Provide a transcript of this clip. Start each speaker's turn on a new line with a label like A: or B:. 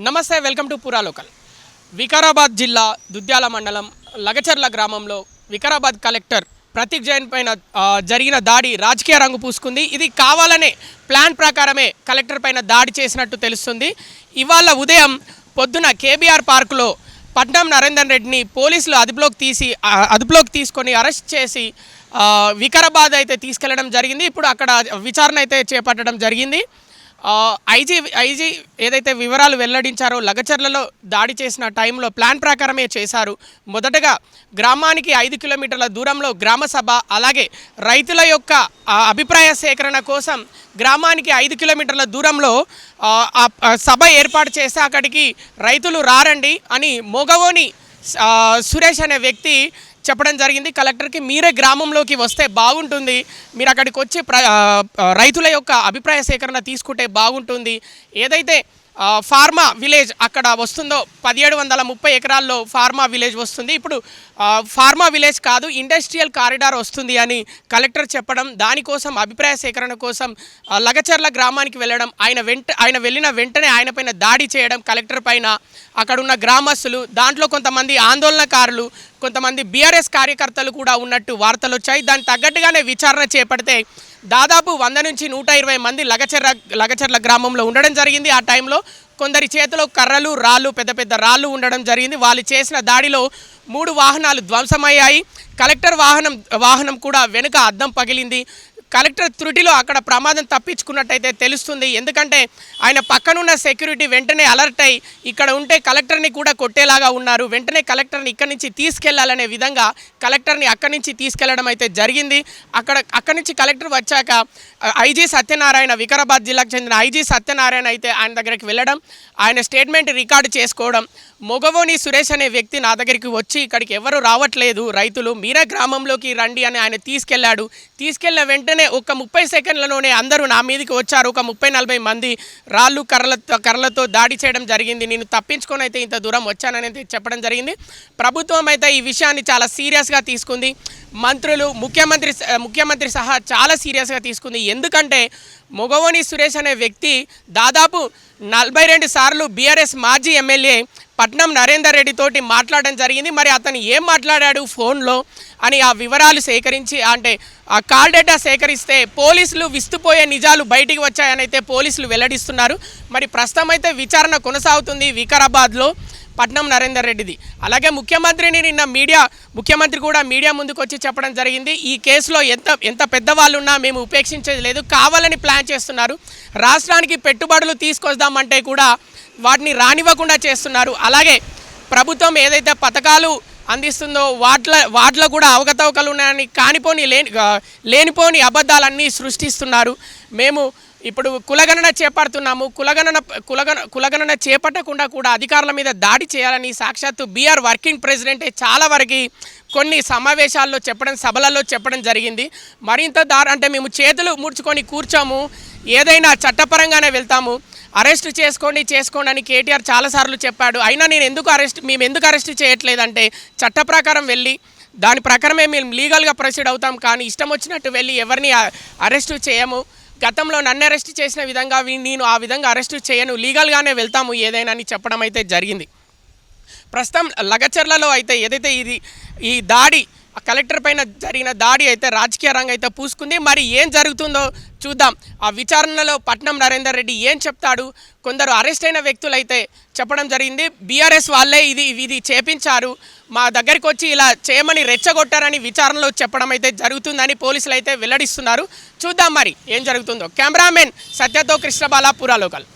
A: నమస్తే, welcome to పురా local. Vikarabad జిల్లా దుద్యాల మండలం లగచర్ల గ్రామంలో వికారాబాద్ కలెక్టర్ ప్రతీక్ జైన్ పైన జరిగిన దాడి రాజకీయ రంగు పూసుకుంది. ఇది కావాలనే ప్లాన్ ప్రకారమే కలెక్టర్ పైన దాడి చేసినట్టు తెలుస్తుంది. ఇవాళ ఉదయం పొద్దున కేబీఆర్ పార్కులో పట్నం నరేందర్ రెడ్డిని పోలీసులు అదుపులోకి తీసుకొని అరెస్ట్ చేసి వికారాబాద్ అయితే తీసుకెళ్లడం జరిగింది. ఇప్పుడు అక్కడ విచారణ అయితే చేపట్టడం జరిగింది. ఐజీ ఏదైతే వివరాలు వెల్లడించారో లగచర్లలో దాడి చేసిన టైంలో ప్లాన్ ప్రకారమే చేశారు. మొదటగా గ్రామానికి 5 కిలోమీటర్ల దూరంలో గ్రామ సభ, అలాగే రైతుల యొక్క అభిప్రాయ సేకరణ కోసం గ్రామానికి 5 కిలోమీటర్ల దూరంలో సభ ఏర్పాటు చేసి అక్కడికి రైతులు రారండి అని మొగవోని సురేష్ అనే వ్యక్తి చెప్పడం జరిగింది కలెక్టర్కి. మీరే గ్రామంలోకి వస్తే బాగుంటుంది, మీరు అక్కడికి వచ్చి రైతుల యొక్క అభిప్రాయ సేకరణ తీసుకుంటే బాగుంటుంది. ఏదైతే ఫార్మా విలేజ్ అక్కడ వస్తుందో 1730 ఎకరాల్లో ఫార్మా విలేజ్ వస్తుంది. ఇప్పుడు ఫార్మా విలేజ్ కాదు, ఇండస్ట్రియల్ కారిడార్ వస్తుంది అని కలెక్టర్ చెప్పడం, దానికోసం అభిప్రాయ సేకరణ కోసం లగచర్ల గ్రామానికి వెళ్ళడం, ఆయన వెళ్ళిన వెంటనే ఆయన పైన దాడి చేయడం కలెక్టర్ పైన. అక్కడున్న గ్రామస్తులు, దాంట్లో కొంతమంది ఆందోళనకారులు, కొంతమంది బీఆర్ఎస్ కార్యకర్తలు కూడా ఉన్నట్టు వార్తలు వచ్చాయి. దానికి తగ్గట్టుగానే విచారణ చేపడితే దాదాపు 100 నుంచి 120 మంది లగచర్ల గ్రామంలో ఉండడం జరిగింది. ఆ టైంలో కొందరి చేతిలో కర్రలు, రాళ్ళు, పెద్ద పెద్ద రాళ్ళు ఉండడం జరిగింది. వాళ్ళు చేసిన దాడిలో 3 వాహనాలు ధ్వంసమయ్యాయి. కలెక్టర్ వాహనం కూడా వెనుక అద్దం పగిలింది. కలెక్టర్ త్రుటిలో అక్కడ ప్రమాదం తప్పించుకున్నట్టయితే తెలుస్తుంది. ఎందుకంటే ఆయన పక్కనున్న సెక్యూరిటీ వెంటనే అలర్ట్ అయ్యి ఇక్కడ ఉంటే కలెక్టర్ని కూడా కొట్టేలాగా ఉన్నారు. వెంటనే కలెక్టర్ని ఇక్కడి నుంచి తీసుకెళ్లాలనే విధంగా కలెక్టర్ని అక్కడి నుంచి తీసుకెళ్లడం అయితే జరిగింది. అక్కడి నుంచి కలెక్టర్ వచ్చాక ఐజీ సత్యనారాయణ, వికారాబాద్ జిల్లాకు చెందిన ఐజీ సత్యనారాయణ అయితే ఆయన దగ్గరికి వెళ్ళడం, ఆయన స్టేట్మెంట్ రికార్డు చేసుకోవడం. మొగవోని సురేష్ అనే వ్యక్తి నా దగ్గరికి వచ్చి ఇక్కడికి ఎవరు రావట్లేదు రైతులు, మీరే గ్రామంలోకి రండి అని ఆయన తీసుకెళ్లాడు. తీసుకెళ్లిన వెంటనే ఒక 30 సెకండ్లలోనే అందరూ నా మీదకి వచ్చారు. ఒక 30-40 మంది రాళ్ళు, కర్రలతో దాడి చేయడం జరిగింది. నేను తప్పించుకొని అయితే ఇంత దూరం వచ్చానని అయితే చెప్పడం జరిగింది. ప్రభుత్వం అయితే ఈ విషయాన్ని చాలా సీరియస్గా తీసుకుంది. మంత్రులు, ముఖ్యమంత్రి సహా చాలా సీరియస్గా తీసుకుంది. ఎందుకంటే మొగవోని సురేష్ అనే వ్యక్తి దాదాపు 42 సార్లు బీఆర్ఎస్ మాజీ ఎమ్మెల్యే పట్నం నరేందర్ రెడ్డి తోటి మాట్లాడడం జరిగింది. మరి అతను ఏం మాట్లాడాడు ఫోన్లో అని ఆ వివరాలు సేకరించి, అంటే ఆ కాల్ డేటా సేకరిస్తే పోలీసులు విస్తుపోయే నిజాలు బయటికి వచ్చాయని అయితే పోలీసులు వెల్లడిస్తున్నారు. మరి ప్రస్తుతం అయితే విచారణ కొనసాగుతుంది వికారాబాద్లో పట్నం నరేందర్ రెడ్డిది. అలాగే ముఖ్యమంత్రిని నిన్న ముఖ్యమంత్రి కూడా మీడియా ముందుకు వచ్చి చెప్పడం జరిగింది, ఈ కేసులో ఎంత పెద్దవాళ్ళు ఉన్నా మేము ఉపేక్షించేది లేదు, కావాలని ప్లాన్ చేస్తున్నారు, రాష్ట్రానికి పెట్టుబడులు తీసుకొద్దామంటే కూడా వాటిని రానివ్వకుండా చేస్తున్నారు. అలాగే ప్రభుత్వం ఏదైతే పథకాలు అందిస్తుందో వాటిలో కూడా అవకతవకలు ఉన్నాయని లేనిపోని అబద్ధాలన్నీ సృష్టిస్తున్నారు. మేము ఇప్పుడు కులగణన చేపడుతున్నాము, కులగణన చేపట్టకుండా కూడా అధికారుల మీద దాడి చేయాలని సాక్షాత్తు బీఆర్ వర్కింగ్ ప్రెసిడెంటే చాలా వరకు కొన్ని సమావేశాల్లో సభలలో చెప్పడం జరిగింది. మరింత అంటే మేము చేతులు ముడుచుకొని కూర్చోము, ఏదైనా చట్టపరంగానే వెళ్తాము, అరెస్ట్ చేసుకోండి అని కేటీఆర్ చాలాసార్లు చెప్పాడు. అయినా మేము ఎందుకు అరెస్ట్ చేయట్లేదంటే చట్ట ప్రకారం వెళ్ళి దాని ప్రకారమే మేము లీగల్గా ప్రొసీడ్ అవుతాం, కానీ ఇష్టం వచ్చినట్టు వెళ్ళి ఎవరిని అరెస్టు చేయము. గతంలో నన్ను అరెస్ట్ చేసిన విధంగా నేను ఆ విధంగా అరెస్టు చేయను, లీగల్గానే వెళ్తాము ఏదైనా అని చెప్పడం అయితే జరిగింది. ప్రస్తుతం లగచర్లలో అయితే ఏదైతే ఈ దాడి కలెక్టర్ పైన జరిగిన దాడి అయితే రాజకీయ రంగం అయితే పూసుకుంది. మరి ఏం జరుగుతుందో చూద్దాం. ఆ విచారణలో పట్నం నరేందర్ రెడ్డి ఏం చెప్తాడు. కొందరు అరెస్ట్ అయిన వ్యక్తులు అయితే చెప్పడం జరిగింది, బీఆర్ఎస్ వాళ్ళే ఇది చేపించారు, మా దగ్గరికి వచ్చి ఇలా చేయమని రెచ్చగొట్టారని విచారణలో చెప్పడం అయితే జరుగుతుందని పోలీసులు అయితే వెల్లడిస్తున్నారు. చూద్దాం మరి ఏం జరుగుతుందో. కెమెరామెన్ సత్యతో కృష్ణబాల, పురా లోకల్.